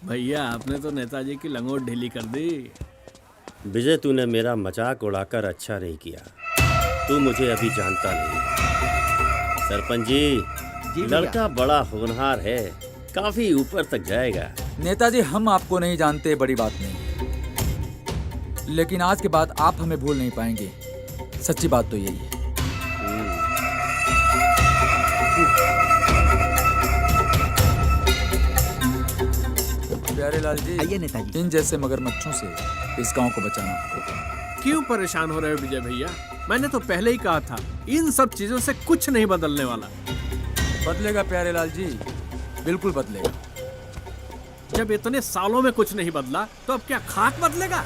भैया आपने तो नेताजी की लंगोट ढीली कर दी। विजय, तूने मेरा मजाक उड़ाकर अच्छा नहीं किया। तू मुझे अभी जानता नहीं। सरपंच जी, लड़का बड़ा होनहार है, काफी ऊपर तक जाएगा। नेताजी, हम आपको नहीं जानते, बड़ी बात नहीं, लेकिन आज के बाद आप हमें भूल नहीं पाएंगे। सच्ची बात तो यही है। प्यारे लाल जी, आइए नेताजी। इन जैसे मगरमच्छों से इस गांव को बचाना होगा। क्यों परेशान हो रहे हो विजय भैया? मैंने तो पहले ही कहा था, इन सब चीजों से कुछ नहीं बदलने वाला। बदलेगा प्यारे लाल जी, बिल्कुल बदलेगा। जब इतने सालों में कुछ नहीं बदला तो अब क्या खाक बदलेगा?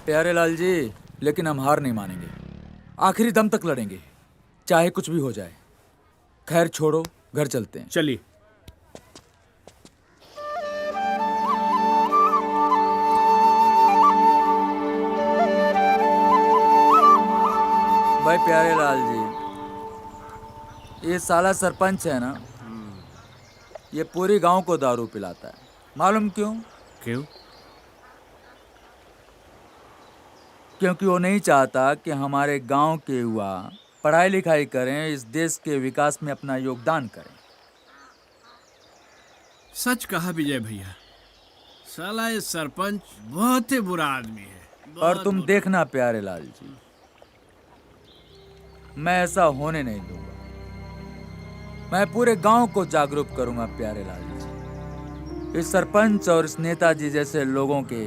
प्यारे लाल जी, लेकिन हम हार नहीं मानेंगे, आखिरी दम तक लड़ेंगे, चाहे कुछ भी हो जाए। खैर छोड़ो, घर चलते हैं। चलिए। भाई प्यारे लाल जी, ये साला सरपंच है ना, ये पूरी गांव को दारू पिलाता है। मालूम क्यों? क्यों? क्योंकि वो नहीं चाहता कि हमारे गांव के युवा पढ़ाई लिखाई करें, इस देश के विकास में अपना योगदान करें। सच कहा विजय भैया, साला ये सरपंच बहुत ही बुरा आदमी है। और तुम देखना प्यारे लाल जी, मैं ऐसा होने नहीं दूंगा। मैं पूरे गांव को जागरूक करूंगा प्यारे लाल जी, इस सरपंच और इस नेताजी जैसे लोगों के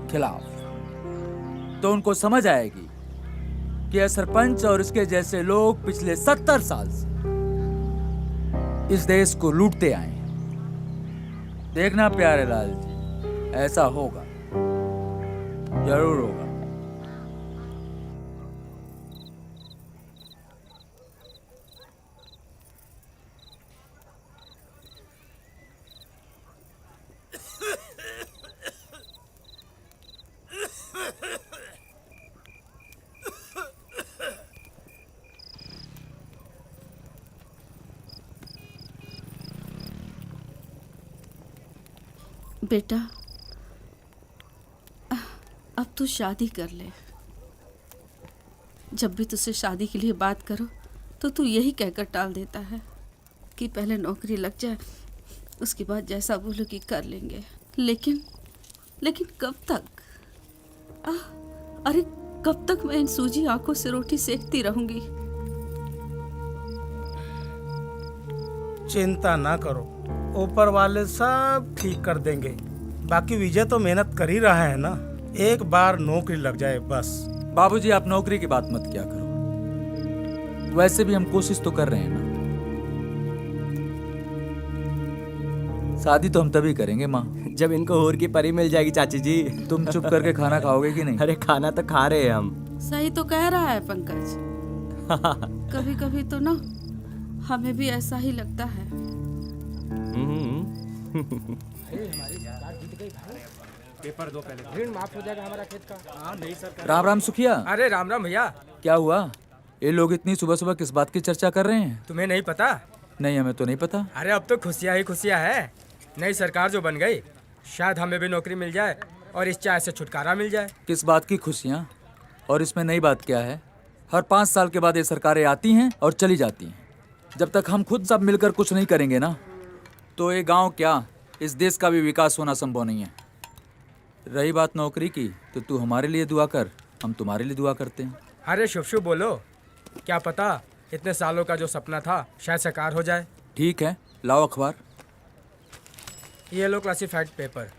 खिलाफ। तो उनको समझ आएगी कि यह सरपंच और इसके जैसे लोग पिछले 70 साल से इस देश को लूटते आए हैं। देखना प्यारे लाल जी, ऐसा होगा, जरूर होगा। बेटा, अब तू शादी कर ले। जब भी तुझसे शादी के लिए बात करो तो तू यही कहकर टाल देता है कि पहले नौकरी लग जाए, उसके बाद जैसा बोलो कि कर लेंगे। लेकिन कब तक? अरे कब तक मैं इन सूजी आंखों से रोटी सेकती रहूंगी? चिंता ना करो, ऊपर वाले सब ठीक कर देंगे। बाकी विजय तो मेहनत कर ही रहा है ना, एक बार नौकरी लग जाए बस। बाबूजी, आप नौकरी की बात मत किया करो, वैसे भी हम कोशिश तो कर रहे हैं ना। शादी तो हम तभी करेंगे माँ, जब इनको हूर की परी मिल जाएगी। चाची जी, तुम चुप करके खाना खाओगे कि नहीं? अरे खाना तो खा रहे हैं हम। सही तो कह रहा है पंकज। कभी कभी तो ना हमें भी ऐसा ही लगता है। पेपर दो पहले, ऋण माफ हो जाएगा हमारा खेत का। हाँ नहीं सर। राम राम सुखिया। अरे राम राम भैया। क्या हुआ? ये लोग इतनी सुबह सुबह किस बात की चर्चा कर रहे हैं? तुम्हें नहीं पता? नहीं, हमें तो नहीं पता। अरे अब तो खुशियाँ ही खुशियाँ है। नई सरकार जो बन गई, शायद हमें भी नौकरी मिल जाए और इस चाय से छुटकारा मिल जाए। किस बात की खुशियाँ? और इसमें नई बात क्या है? हर 5 साल के बाद ये सरकारें आती हैं और चली जाती हैं। जब तक हम खुद सब मिलकर कुछ नहीं करेंगे ना, तो ये गांव क्या, इस देश का भी विकास होना संभव नहीं है। रही बात नौकरी की, तो तू हमारे लिए दुआ कर, हम तुम्हारे लिए दुआ करते हैं। अरे शुभ शुभ बोलो, क्या पता इतने सालों का जो सपना था शायद साकार हो जाए। ठीक है, लाओ अखबार। ये लो क्लासिफाइड पेपर।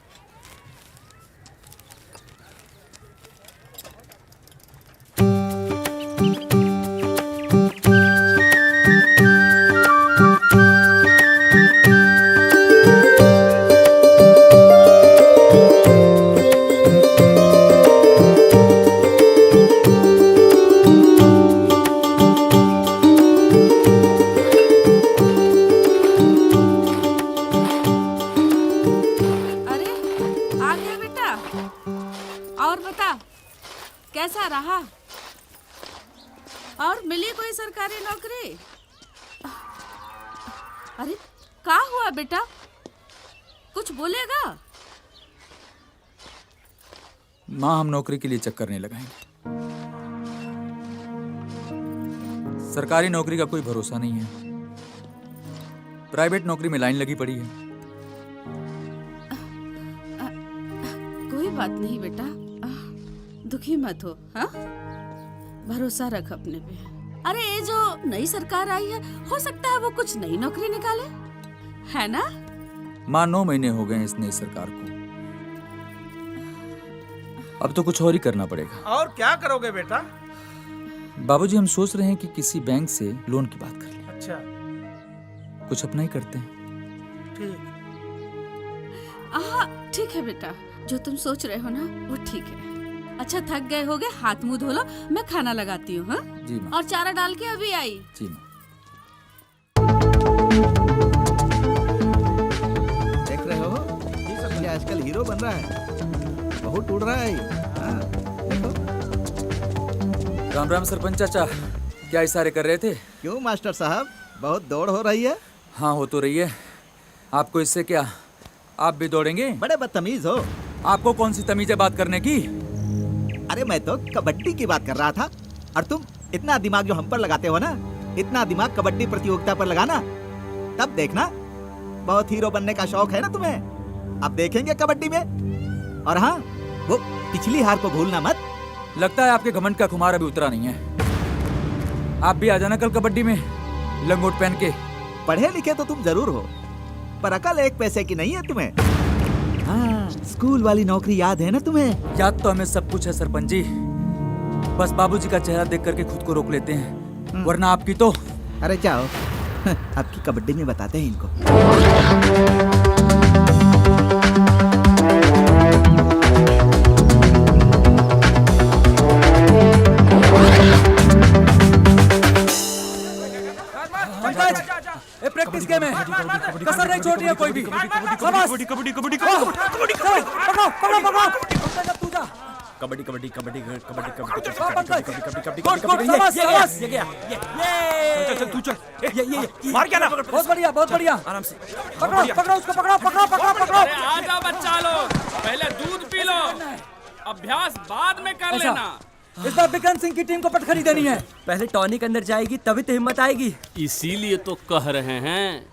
कैसा रहा? और मिली कोई सरकारी नौकरी? अरे क्या हुआ बेटा, कुछ बोलेगा? माँ, हम नौकरी के लिए चक्कर नहीं लगाएंगे। सरकारी नौकरी का कोई भरोसा नहीं है। प्राइवेट नौकरी में लाइन लगी पड़ी है। कोई बात नहीं बेटा, दुखी मत हो। हाँ, भरोसा रख अपने पे। अरे ये जो नई सरकार आई है, हो सकता है वो कुछ नई नौकरी निकाले, है ना? माँ, 9 महीने हो गए इस नई सरकार को। अब तो कुछ और ही करना पड़ेगा। और क्या करोगे बेटा? बाबूजी, हम सोच रहे हैं कि किसी बैंक से लोन की बात कर लें। अच्छा, कुछ अपना ही करते हैं। ठीक। ठीक है बेटा, जो तुम सोच रहे हो ना वो ठीक है। अच्छा, थक गए होगे, हाथ मुंह धो लो, मैं खाना लगाती हूँ। हाँ जी माँ। और चारा डाल के अभी आई। जी माँ। देख रहे हो, ये आजकल हीरो बन रहा है, बहुत उड़ रहा है ये। हाँ, देखो। राम राम सरपंच चाचा, क्या इशारे कर रहे थे? क्यों मास्टर साहब, बहुत दौड़ हो रही है? हाँ, हो तो रही है। आपको इससे क्या, आप भी दौड़ेंगे? बड़े बदतमीज हो। आपको कौन सी तमीज है बात करने की? अरे मैं तो कबड्डी की बात कर रहा था, और तुम इतना दिमाग जो हम पर लगाते हो ना, इतना दिमाग कबड्डी प्रतियोगिता पर लगाना, तब देखना बहुत हीरो बनने का शौक है ना तुम्हें। अब देखेंगे कबड्डी में। और हाँ, वो पिछली हार को भूलना मत। लगता है आपके घमंड का खुमार अभी उतरा नहीं है। आप भी आ जाना कल कबड्डी में, लंगोट पहन के। पढ़े लिखे तो तुम जरूर हो, पर अकल एक पैसे की नहीं है तुम्हें। हाँ, स्कूल वाली नौकरी याद है ना तुम्हें? याद तो हमें सब कुछ है सरपंच जी, बस बाबूजी का चेहरा देख करके खुद को रोक लेते हैं, वरना आपकी तो। अरे जाओ, आपकी कबड्डी में बताते हैं इनको। ये प्रैक्टिस गेम है, कसर नहीं छोड़ रही है कोई भी। शाबाश। कबड्डी कबड्डी कबड्डी पकड़ो पकड़ो पकड़ो। तू जा। कबड्डी कबड्डी कबड्डी कबड्डी कबड्डी ये गया। चल तू चल, मार क्या ना, बहुत बढ़िया बहुत बढ़िया। आराम से पकड़ो पकड़ो उसको, पकड़ो पकड़ो पकड़ो पकड़ो। अरे आ जाओ बच्चा लोग, पहले दूध पी लो, अभ्यास बाद में कर लेना। इस बार विक्रम सिंह की टीम को पटखनी देनी है। पहले टॉनिक अंदर जाएगी तभी तो हिम्मत आएगी। इसीलिए तो कह रहे हैं।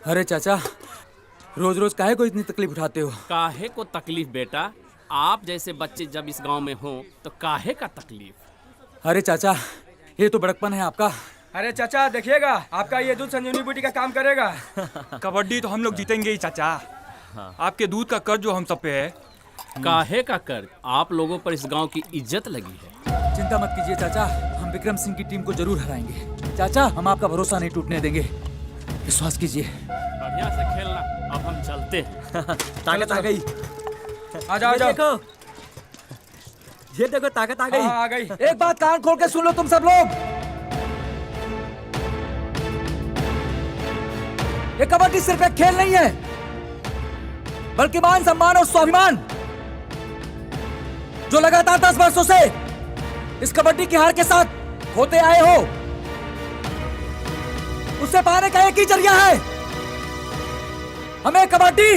अरे चाचा, रोज रोज काहे को इतनी तकलीफ उठाते हो? काहे को तकलीफ बेटा, आप जैसे बच्चे जब इस गांव में हो तो काहे का तकलीफ। अरे चाचा, ये तो बड़कपन है आपका। अरे चाचा देखिएगा, आपका ये दूध संजीवनी बूटी का काम करेगा। कबड्डी तो हम लोग जीतेंगे ही चाचा। आपके दूध का कर्ज जो हम सब पे है। काहे का कर्ज, आप लोगों पर इस गांव की इज्जत लगी है। चिंता मत कीजिए चाचा, हम विक्रम सिंह की टीम को जरूर हराएंगे। चाचा, हम आपका भरोसा नहीं टूटने देंगे, विश्वास कीजिए। बढ़िया से खेलना, अब हम चलते हैं। ताकत आ गई। आ जाओ देखो, ये देखो ताकत आ गई। आ गई। एक बात कान खोल के सुन लो तुम सब लोग, ये कबड्डी सिर्फ एक खेल नहीं है, बल्कि मान सम्मान और स्वाभिमान। जो लगातार 10 वर्षों से इस कबड्डी की हार के साथ होते आए हो, उसे पाने का एक ही जरिया है, हमें कबड्डी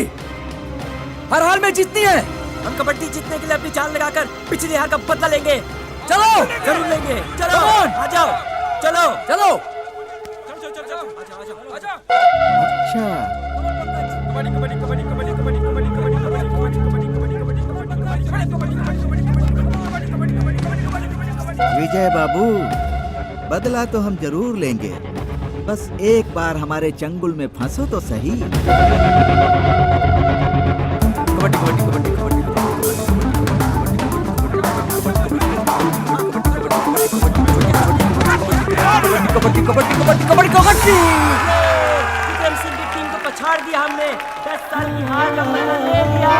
हर हाल में जीतनी है। हम कबड्डी जीतने के लिए अपनी जान लगाकर पिछली हार का बदला लेंगे। चलो जरूर लेंगे। चलो Come on! आ जाओ, चलो चलो। अच्छा, कबड्डी कबड्डी कबड्डी कबड्डी कबड्डी कबड्डी कबड्डी कबड्डी विजय बाबू, बदला तो हम जरूर लेंगे, बस एक बार हमारे चंगुल में फंसो तो सही। कबड्डी कबड्डी कबड्डी कबड्डी कबड्डी कबड्डी कबड्डी कबड्डी कबड्डी। विक्रम सिंह की टीम को पछाड़ दिया हमने, 10 साल की हार का बदला ले लिया।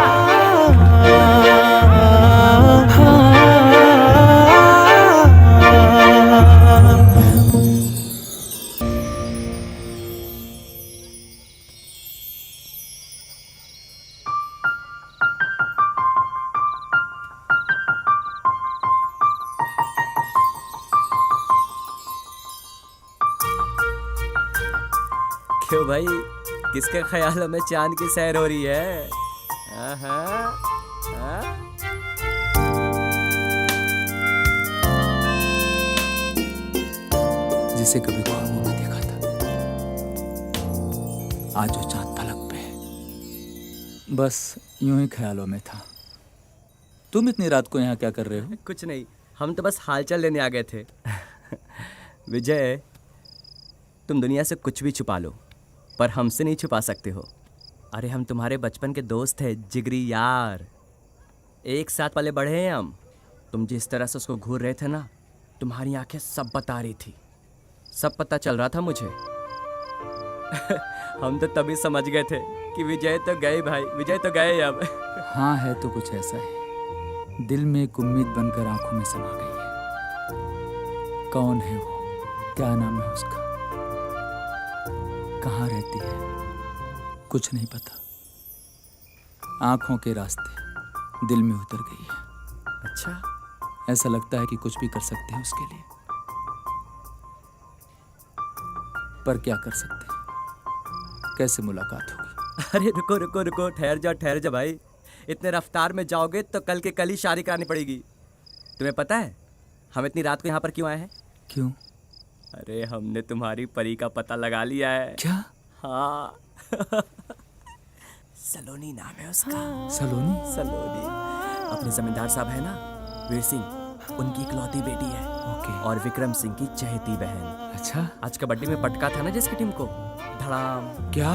क्यों भाई, किसके ख्यालों में चांद की सैर हो रही है? जिसे कभी ख्वाबों में देखा था, आज वो चांद फलक पे है। बस यूं ही ख्यालों में था। तुम इतनी रात को यहाँ क्या कर रहे हो? कुछ नहीं, हम तो बस हालचाल लेने आ गए थे। विजय, तुम दुनिया से कुछ भी छुपा लो, पर हमसे नहीं छुपा सकते हो। अरे हम तुम्हारे बचपन के दोस्त हैं, जिगरी यार। एक साथ पले बढ़े हैं हम। तुम जिस तरह से उसको घूर रहे थे ना, तुम्हारी आंखें सब बता रही थी, सब पता चल रहा था मुझे। हम तो तभी समझ गए थे कि विजय तो गए भाई, विजय तो गए अब। हाँ, है तो कुछ ऐसा ही। दिल में एक उम्मीद बनकर आंखों में समा गई है। कौन है वो? क्या नाम है उसका? कहाँ रहती है? कुछ नहीं पता। आंखों के रास्ते दिल में उतर गई है। अच्छा, ऐसा लगता है कि कुछ भी कर सकते हैं उसके लिए, पर क्या कर सकते हैं? कैसे मुलाकात होगी? अरे रुको रुको रुको, ठहर जा भाई। इतने रफ्तार में जाओगे तो कल के कल ही शादी करानी पड़ेगी। तुम्हें पता है हम इतनी रात को यहाँ पर क्यों आए हैं? क्यों? अरे हमने तुम्हारी परी का पता लगा लिया है। क्या? हाँ। सलोनी नाम है उसका। सलोनी? सलोनी अपने जमींदार साहब है ना, वीर सिंह, उनकी इकलौती बेटी है। ओके। और विक्रम सिंह की चहेती बहन। अच्छा, आज कबड्डी में पटका था ना जिसकी टीम को, धड़ाम। क्या?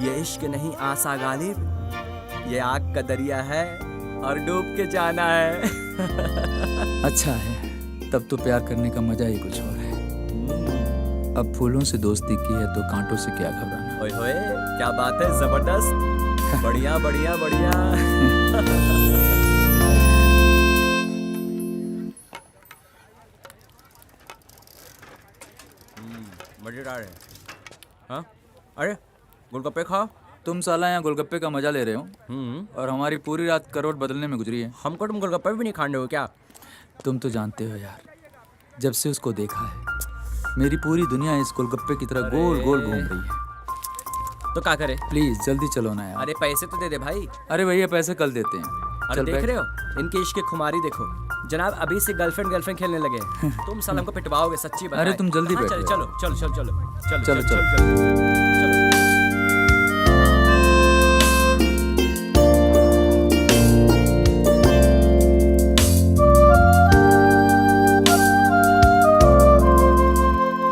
ये इश्क नहीं आसा गालिब, ये आग का दरिया है और डूब के जाना है। अच्छा है, तब तो प्यार करने का मजा ही कुछ और है। अब फूलों से दोस्ती की है तो कांटों से क्या घबराना। ओए होए, क्या बात है, जबरदस्त। बढ़िया बढ़िया बढ़िया। मजेदार है। हाँ, अरे गोलगप्पे खाओ। तुम साला यहाँ गोलगप्पे का मजा ले रहे हो और हमारी पूरी रात करवट बदलने में गुजरी है। हमको तुम गोलगप्पे भी नहीं खाने हो क्या? तुम तो जानते हो यार, जब से उसको देखा है मेरी पूरी दुनिया इस गोलगप्पे की तरह गोल गोल घूम रही है। तो क्या करे? प्लीज जल्दी चलो ना यार। अरे पैसे तो दे दे भाई। अरे भैया, पैसे कल देते हैं। अरे चल देख बैठ। रहे हो इनके इश्क की खुमारी देखो जनाब, अभी से गर्लफ्रेंड खेलने लगे। तुम साला हमको पिटवाओगे, सच्ची बात। अरे तुम जल्दी हाँ, बैठो। चलो चलो चलो चलो चलो चलो, चलो चलो।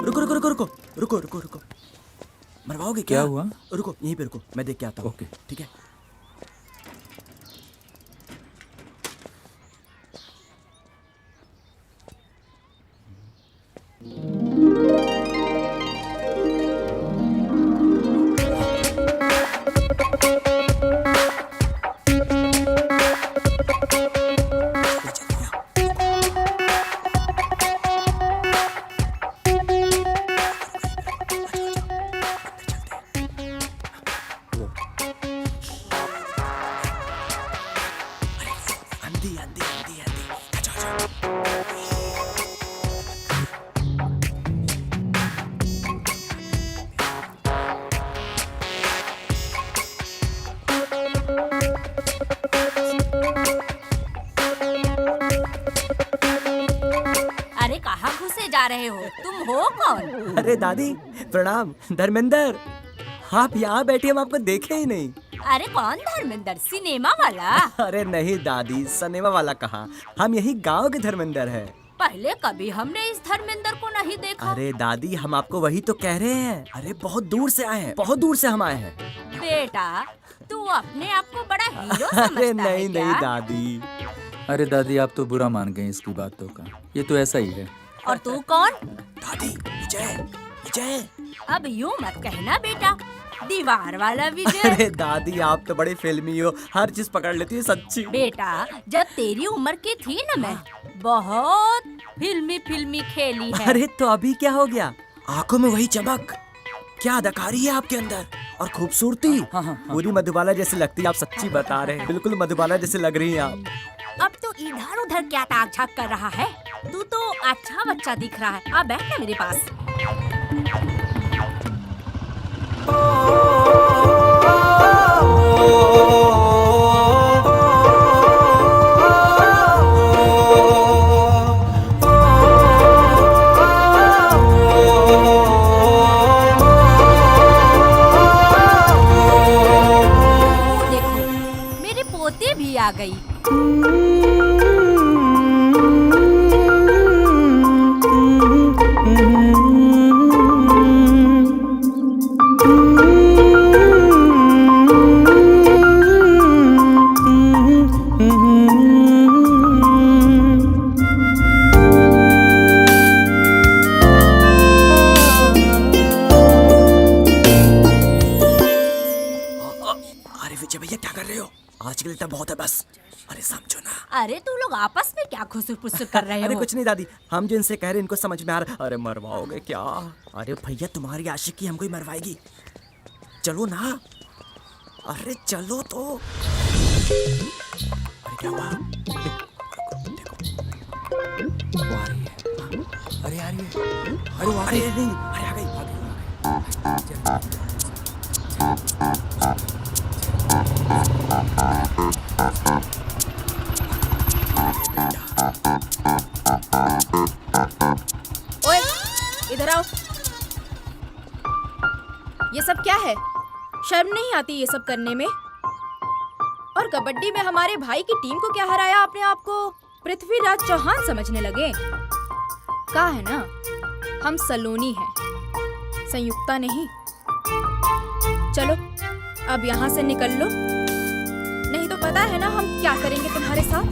रुको रुको रुको रुको रुको रुको रुको, मरवाओगे क्या हुआ? रुको यहीं पे रुको, मैं देख के आता हूँ। ओके। ठीक है। आंधी आंधी आंधी आंधी, अच्छा अच्छा। अरे कहाँ घुसे जा रहे हो? तुम हो कौन? अरे दादी प्रणाम। धर्मेंद्र, आप यहाँ बैठे, हम आपको देखे ही नहीं। अरे कौन धर्मेंद्र? सिनेमा वाला? अरे नहीं दादी, सिनेमा वाला कहाँ, हम यही गांव के धर्मेंद्र हैं। पहले कभी हमने इस धर्मेंद्र को नहीं देखा। अरे दादी, हम आपको वही तो कह रहे हैं। अरे बहुत दूर से आए हैं, बहुत दूर से हम आए हैं। बेटा, तू अपने आप को बड़ा हीरो अरे समझता है नहीं क्या? नहीं दादी। अरे दादी, आप तो बुरा मान गए इसकी बातों का। ये तो ऐसा ही है। और तू कौन? दादी विजय, विजय। अब यूं मत कहना बेटा, दीवार वाला विजय। अरे दादी, आप तो बड़े फिल्मी हो, हर चीज पकड़ लेती है सच्ची। बेटा, जब तेरी उम्र की थी ना, मैं बहुत फिल्मी खेली है। अरे तो अभी क्या हो गया? आंखों में वही चमक, क्या अदाकारी है आपके अंदर, और खूबसूरती। पूरी मधुबाला जैसे लगती है आप, सच्ची बता रहे हैं, बिल्कुल मधुबाला जैसे लग रही हैं आप। अब तो इधर उधर क्या ताक झाक कर रहा है? तू तो अच्छा बच्चा दिख रहा है। अब बैठ ना मेरे पास। देखो मेरी पोती भी आ गई। अरे विजय भैया क्या कर रहे हो? आज के लिए तो बहुत है बस। अरे समझो ना। अरे तू लोग आपस में क्या खुसुर पुसुर कर रहे अरे हो? कुछ नहीं दादी, हम जो इनसे कह रहे हैं इनको समझ में आ रहा। अरे मरवाओगे क्या? अरे भैया तुम्हारी आशिकी हमको ही मरवाएगी। चलो ना। अरे चलो तो। अरे क्या हुआ? देखो। वो आ रही है। अरे आ रही है। अरे वो आ रही है। नहीं, अरे आ गई। ओए, इधर आओ। ये सब क्या है? शर्म नहीं आती ये सब करने में? और कबड्डी में हमारे भाई की टीम को क्या हराया? अपने आप को पृथ्वीराज चौहान समझने लगे? कहा है ना, हम सलोनी हैं, संयुक्ता नहीं। चलो अब यहाँ से निकल लो, नहीं तो पता है ना हम क्या करेंगे तुम्हारे साथ।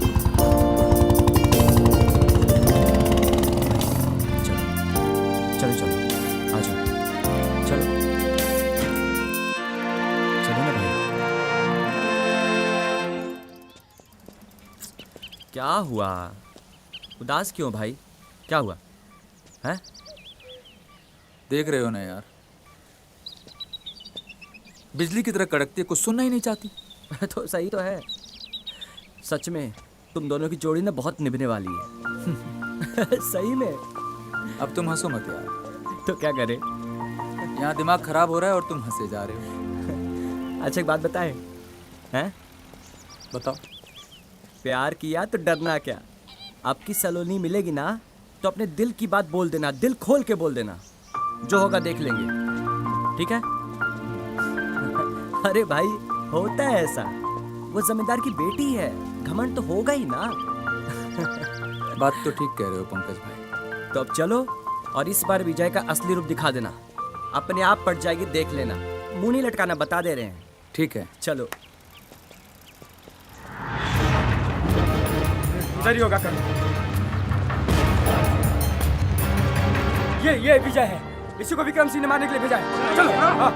चलो आ जाओ। चलो ना भाई। क्या हुआ? उदास क्यों भाई? क्या हुआ है? देख रहे हो ना यार, बिजली की तरह कड़कती है, कुछ सुनना ही नहीं चाहती। तो सही तो है। सच में तुम दोनों की जोड़ी ना बहुत निभने वाली है। सही में। अब तुम हंसो मत यार, तो क्या करें? यहाँ दिमाग खराब हो रहा है और तुम हंसे जा रहे हो। अच्छा एक बात बताएं, हैं? बताओ। प्यार किया तो डरना क्या? आपकी सलोनी मिलेगी ना तो अपने दिल की बात बोल देना, दिल खोल के बोल देना, जो होगा देख लेंगे, ठीक है? अरे भाई होता है ऐसा, वो जमींदार की बेटी है, घमंड तो होगा ही ना। बात तो ठीक कह रहे हो पंकज भाई। तो अब चलो और इस बार विजय का असली रूप दिखा देना, अपने आप पट जाएगी, देख लेना। मुंह नहीं लटकाना, बता दे रहे हैं। ठीक है चलो। इधर ही होगा कल। ये विजय है, इसी को विक्रम सिंह ने मारने के लिए भेजा है। चलो। हाँ।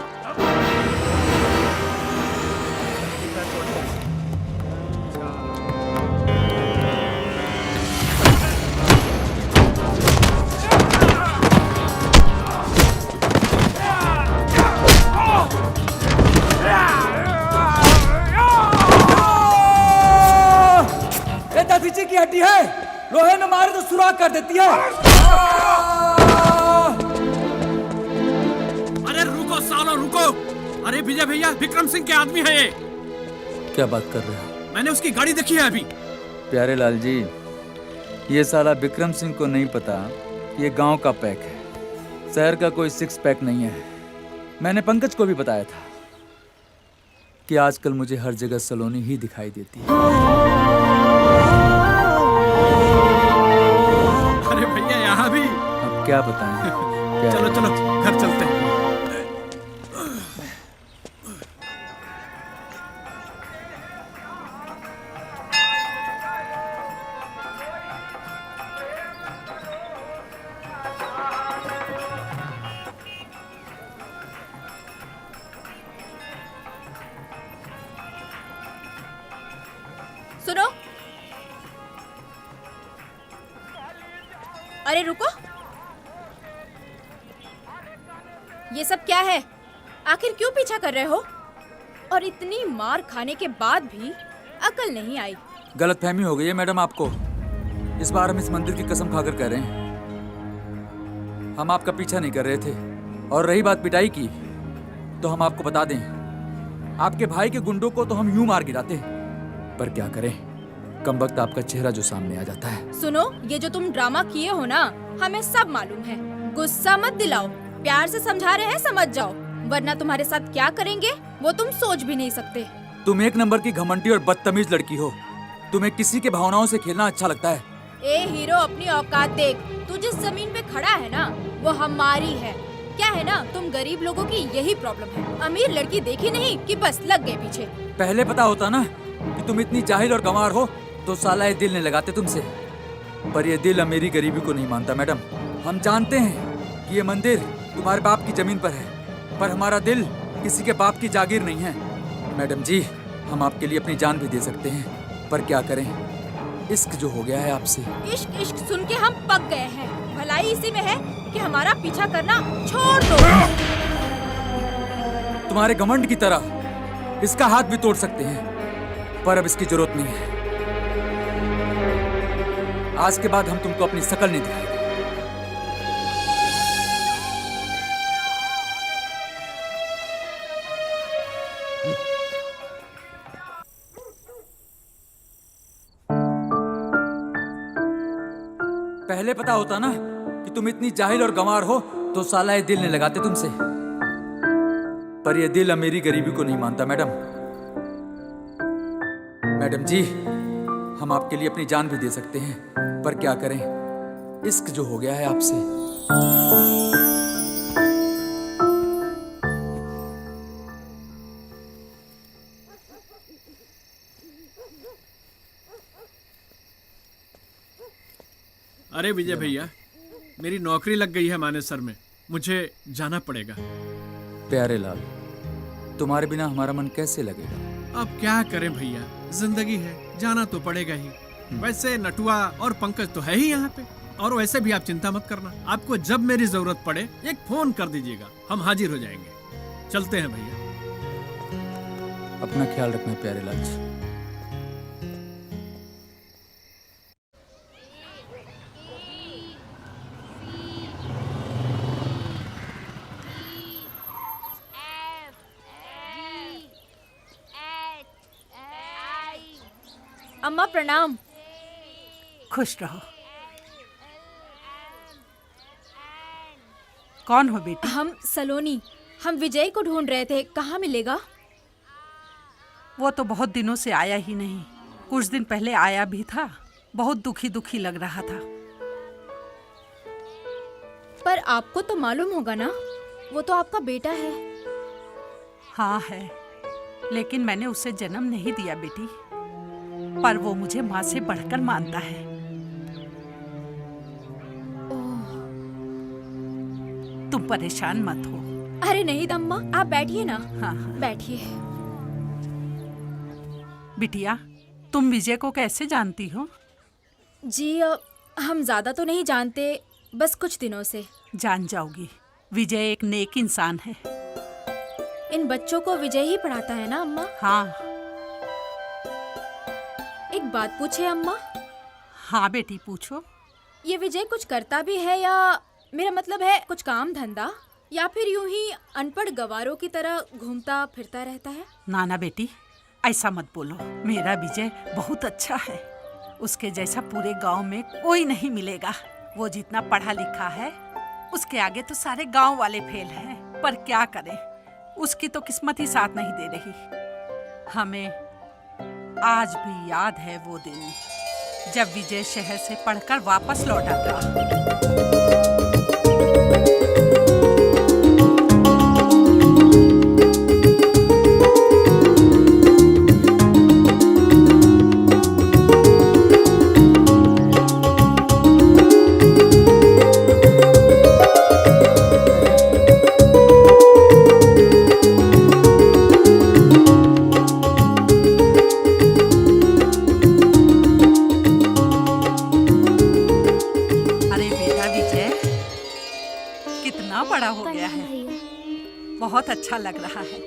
की हड्डी है, लोहे में मारे तो सुराख कर देती है। अरे रुको सालो रुको। अरे विजय भैया विक्रम सिंह के आदमी है ये। क्या बात कर रहे हो? मैंने उसकी गाड़ी देखी है अभी। प्यारे लाल जी, ये साला विक्रम सिंह को नहीं पता ये गांव का पैक है, शहर का कोई 6 पैक नहीं है। मैंने पंकज को भी बताया था कि आजकल मुझे हर जगह सलोनी ही दिखाई देती है। अरे भैया यहाँ भी। अब क्या बताएं? चलो चलो घर चलते हैं। सुनो, अरे रुको, ये सब क्या है? आखिर क्यों पीछा कर रहे हो? और इतनी मार खाने के बाद भी अकल नहीं आई। गलतफहमी हो गई है मैडम आपको। इस बार हम इस मंदिर की कसम खाकर कह रहे हैं, हम आपका पीछा नहीं कर रहे थे। और रही बात पिटाई की, तो हम आपको बता दें, आपके भाई के गुंडों को तो हम यूं मार गिराते, पर क्या करें, कम वक्त आपका चेहरा जो सामने आ जाता है। सुनो, ये जो तुम ड्रामा किए हो ना, हमें सब मालूम है। गुस्सा मत दिलाओ, प्यार से समझा रहे हैं, समझ जाओ, वरना तुम्हारे साथ क्या करेंगे वो तुम सोच भी नहीं सकते। तुम एक नंबर की घमंडी और बदतमीज लड़की हो। तुम्हें किसी के भावनाओं से खेलना अच्छा लगता है। ए हीरो, अपनी औकात देख। तू जिस जमीन पे खड़ा है ना, वो हमारी है। क्या है ना, तुम गरीब लोगों की यही प्रॉब्लम है। अमीर लड़की देखी नहीं कि बस लग गए पीछे। पहले पता होता ना कि तुम इतनी जाहिल और गंवार हो, तो साला ये दिल नहीं लगाते तुमसे। पर ये दिल अमीरी गरीबी को नहीं मानता मैडम। हम जानते हैं कि ये मंदिर तुम्हारे बाप की जमीन पर है, पर हमारा दिल किसी के बाप की जागीर नहीं है। मैडम जी, हम आपके लिए अपनी जान भी दे सकते हैं, पर क्या करें, इश्क जो हो गया है आपसे। इश्क इश्क सुन के हम पक गए हैं। भलाई इसी में है कि हमारा पीछा करना छोड़ दो। तुम्हारे घमंड की तरह इसका हाथ भी तोड़ सकते हैं, पर अब इसकी जरूरत नहीं है। आज के बाद हम तुमको अपनी शकल नहीं दिखाएंगे। पहले पता होता ना कि तुम इतनी जाहिल और गंवार हो, तो साला ये दिल नहीं लगाते तुमसे। पर ये दिल अमीरी गरीबी को नहीं मानता मैडम। मैडम जी, हम आपके लिए अपनी जान भी दे सकते हैं, पर क्या करें, इश्क जो हो गया है आपसे। अरे विजय भैया, मेरी नौकरी लग गई है मानेसर में, मुझे जाना पड़ेगा। प्यारे लाल, तुम्हारे बिना हमारा मन कैसे लगेगा? अब क्या करें भैया, जिंदगी है, जाना तो पड़ेगा ही। वैसे नटुआ और पंकज तो है ही यहाँ पे, और वैसे भी आप चिंता मत करना, आपको जब मेरी जरूरत पड़े एक फोन कर दीजिएगा, हम हाजिर हो जाएंगे। चलते हैं भैया। अपना ख्याल रखना प्यारे लाल जी। अम्मा प्रणाम। खुश रहो। कौन हो बेटी? हम सलोनी। हम विजय को ढूंढ रहे थे, कहाँ मिलेगा? वो तो बहुत दिनों से आया ही नहीं। कुछ दिन पहले आया भी था, बहुत दुखी दुखी लग रहा था। पर आपको तो मालूम होगा ना, वो तो आपका बेटा है। हाँ है, लेकिन मैंने उसे जन्म नहीं दिया बेटी, पर वो मुझे माँ से बढ़कर मानता है। तुम परेशान मत हो। अरे नहीं अम्मा, आप बैठिए ना। हाँ बैठिए। बिटिया, तुम विजय को कैसे जानती हो? जी हम ज्यादा तो नहीं जानते, बस कुछ दिनों से। जान जाओगी, विजय एक नेक इंसान है। इन बच्चों को विजय ही पढ़ाता है ना अम्मा? हाँ। एक बात पूछे अम्मा? हाँ बेटी, पूछो। ये विजय कुछ करता भी है, या मेरा मतलब है कुछ काम धंधा, या फिर यूं ही अनपढ़ गवारों की तरह घूमता फिरता रहता है? नाना बेटी, ऐसा मत बोलो। मेरा विजय बहुत अच्छा है, उसके जैसा पूरे गांव में कोई नहीं मिलेगा। वो जितना पढ़ा लिखा है, उसके आगे तो सारे गांव वाले फेल हैं। पर क्या करें, उसकी तो किस्मत ही साथ नहीं दे रही। हमें आज भी याद है वो दिन जब विजय शहर से पढ़कर वापस लौटा था। बहुत अच्छा लग रहा है,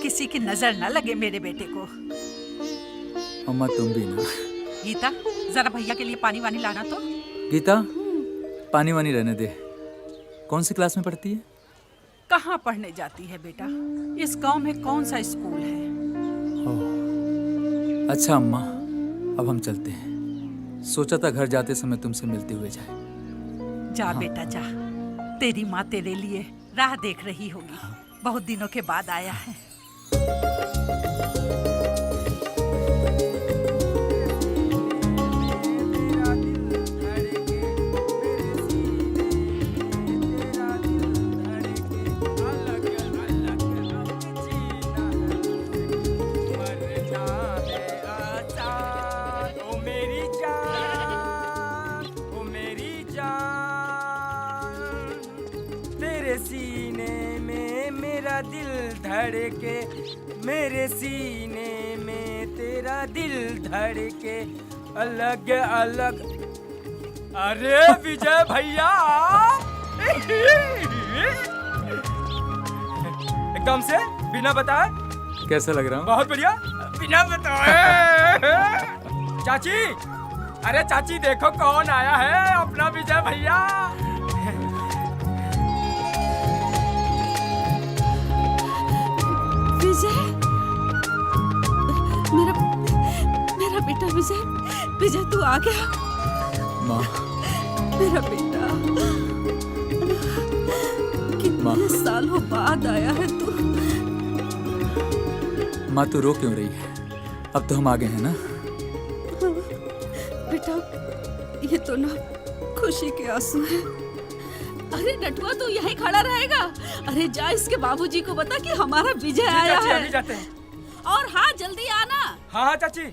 किसी की नजर न लगे मेरे बेटे को। अम्मा तुम भी ना। गीता, जरा भैया के लिए पानी वानी लाना तो। गीता, पानी वानी रहने दे, कौन सी क्लास में पढ़ती है? कहाँ पढ़ने जाती है बेटा? इस गांव में कौन सा स्कूल है? ओह, अच्छा अम्मा, अब हम चलते हैं। सोचा था घर जाते समय तुमसे मिलते हुए जाए। जा बेटा जा, तेरी माँ तेरे लिए राह देख रही होगी। बहुत दिनों के बाद आया है। धड़के मेरे सीने में तेरा दिल धड़के अलग अलग। अरे विजय भैया एकदम से बिना बताए। कैसा लग रहा हूँ? बहुत बढ़िया, बिना बताए। चाची, अरे चाची देखो कौन आया है, अपना विजय भैया। विजय, मेरा बेटा विजय, विजय तू आ गया। माँ, मेरा बेटा, कितने सालों बाद आया है तू। माँ तू रो क्यों रही है? अब तो हम आ गए हैं ना। बेटा ये तो ना खुशी के आंसू हैं। अरे नटुआ तू यहीं खड़ा रहेगा? अरे जा इसके बाबूजी को बता कि हमारा विजय आया है। अभी जाते हैं। और हाँ जल्दी आना। हाँ चाची।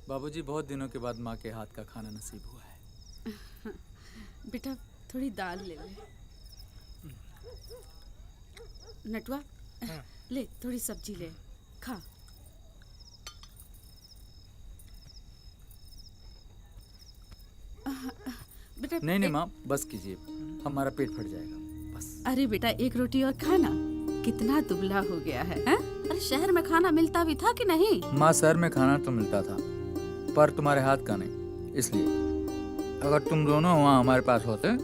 बाबूजी बहुत दिनों के बाद माँ के हाथ का खाना नसीब हुआ है। बेटा थोड़ी दाल ले ले। नटुआ ले थोड़ी सब्जी ले, खा। बेटा नहीं माँ, बस कीजिए, हमारा पेट फट जाएगा बस। अरे बेटा एक रोटी और खाना। कितना दुबला हो गया है, हैं? अरे शहर में खाना मिलता भी था कि नहीं? माँ शहर में खाना तो मिलता था, पर तुम्हारे हाथ का नहीं। इसलिए अगर तुम दोनों वहाँ हमारे पास होते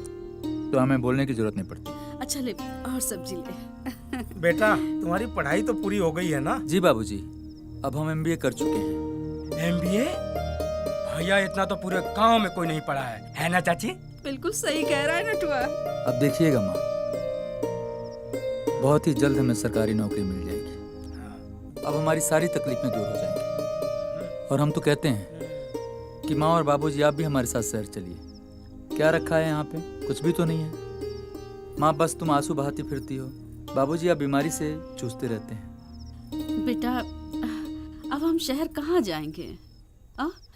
तो हमें बोलने की जरूरत नहीं पड़ती। अच्छा ले और सब्जी ले। बेटा तुम्हारी पढ़ाई तो पूरी हो गई है ना? जी बाबूजी, अब हम MBA कर चुके हैं। MBA? भैया इतना तो पूरे गांव में कोई नहीं पढ़ा है ना चाची? बिल्कुल सही कह रहा है नटुआ। अब देखिएगा माँ, बहुत ही जल्द हमें सरकारी नौकरी मिल जाएगी। अब हमारी सारी तकलीफें दूर हो जाएंगी। और हम तो कहते हैं कि माँ और बाबूजी आप भी हमारे साथ शहर चलिए। क्या रखा है यहाँ पे? कुछ भी तो नहीं है। माँ बस तुम आंसू बहाती फिरती हो, बाबूजी आप बीमारी से जूझते रहते हैं। बेटा अब हम शहर कहाँ जाएंगे?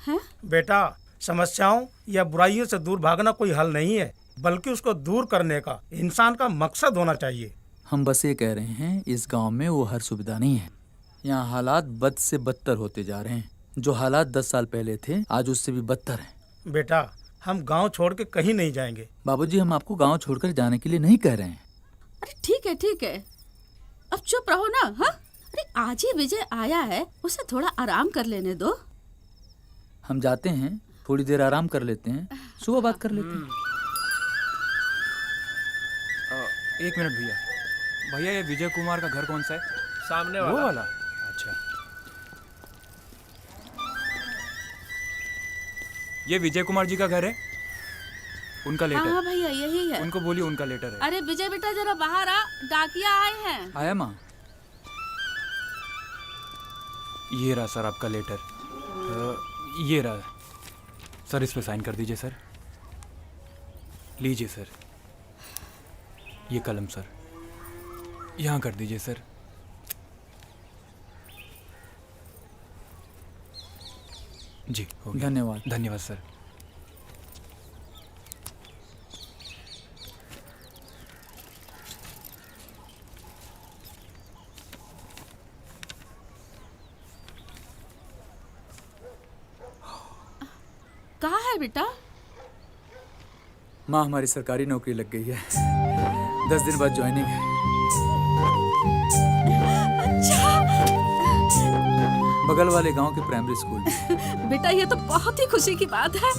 है? बेटा समस्याओं या बुराइयों से दूर भागना कोई हल नहीं है, बल्कि उसको दूर करने का इंसान का मकसद होना चाहिए। हम बस ये कह रहे हैं, इस गांव में वो हर सुविधा नहीं है। यहाँ हालात बद से बदतर होते जा रहे हैं। जो हालात 10 साल पहले थे आज उससे भी बदतर हैं। बेटा हम गांव छोड़ के कहीं नहीं जाएंगे। बाबूजी हम आपको गांव छोड़कर जाने के लिए नहीं कह रहे हैं। अरे ठीक है, अब चुप रहो ना। हाँ अरे आज ही विजय आया है, उसे थोड़ा आराम कर लेने दो। हम जाते हैं, थोड़ी देर आराम कर लेते हैं, सुबह बात कर लेते हैं। एक मिनट भैया, ये विजय कुमार का घर कौन सा है? सामने वो वाला? अच्छा, ये विजय कुमार जी का घर है? उनका लेटर? हाँ भैया यही है। उनको बोलिए उनका लेटर है। अरे विजय बेटा जरा बाहर आ, डाकिया आए हैं। आया माँ? ये रहा सर आपका लेटर। ये रहा सर, इस पे साइन कर दीजिए सर। लीजिए सर, ये कलम सर, यहाँ कर दीजिए सर। जी हो गया। धन्यवाद। धन्यवाद सर। कहाँ है बेटा? माँ हमारी सरकारी नौकरी लग गई है, 10 दिन बाद ज्वाइनिंग है। अच्छा। बगल वाले गांव के प्राइमरी स्कूल में। बेटा ये तो बहुत ही खुशी की बात है।